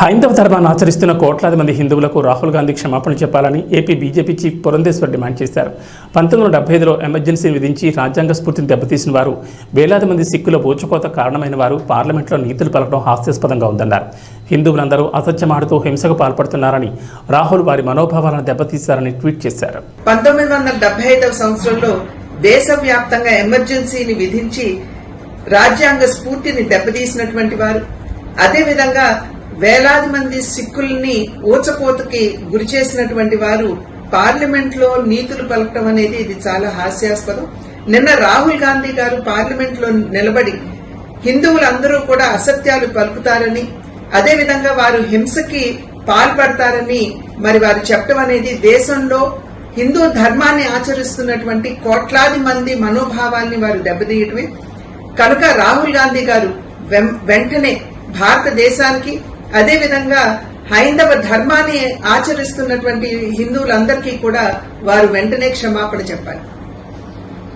హైందవ ధర్మాన్ని ఆచరిస్తున్న కోట్లాది మంది హిందువులకు రాహుల్ గాంధీ క్షమాపణ చెప్పాలని AP BJP chief Purandeshwar demand చేశారు. 1975లో ఎమర్జెన్సీని విధించి రాజ్యాంగ స్ఫూర్తిని దెబ్బతీసిన వారు, వేలాది మంది సిక్కుల ఊచకోత కారణమైన వారు పార్లమెంట్లో నీతులు పలకడం హాస్యాస్పదంగా ఉందన్నారు. హిందువులందరూ అసత్యమాడుతూ హింసకు పాల్పడుతున్నారని, రాహుల్ వారి మనోభావాలను దెబ్బతీశారని ట్వీట్ చేశారు. 1975వ సంవత్సరంలో దేశవ్యాప్తంగా ఎమర్జెన్సీని విధించి రాజ్యాంగ స్ఫూర్తిని దెబ్బతీసినటువంటి వారు, అదేవిధంగా వేలాది మంది సిక్కుల్ని ఊచకోతకి గురి చేసినటువంటి వారు పార్లమెంట్ లో నీతులు పలకటం అనేది ఇది చాలా హాస్యాస్పదం. నిన్న రాహుల్ గాంధీ గారు పార్లమెంట్ లో నిలబడి హిందువులందరూ కూడా అసత్యాలు పలుకుతారని, అదేవిధంగా వారు హింసకి పాల్పడతారని మరి వారు చెప్పడం అనేది దేశంలో హిందూ ధర్మాన్ని ఆచరిస్తున్నటువంటి కోట్లాది మంది మనోభావాల్ని వారు దెబ్బతీయటమే. కనుక రాహుల్ గాంధీ గారు వెంటనే భారతదేశానికి, అదేవిధంగా హైందవ ధర్మాన్ని ఆచరిస్తున్నటువంటి హిందువులందరికీ కూడా వారు వెంటనే క్షమాపణ చెప్పాలి.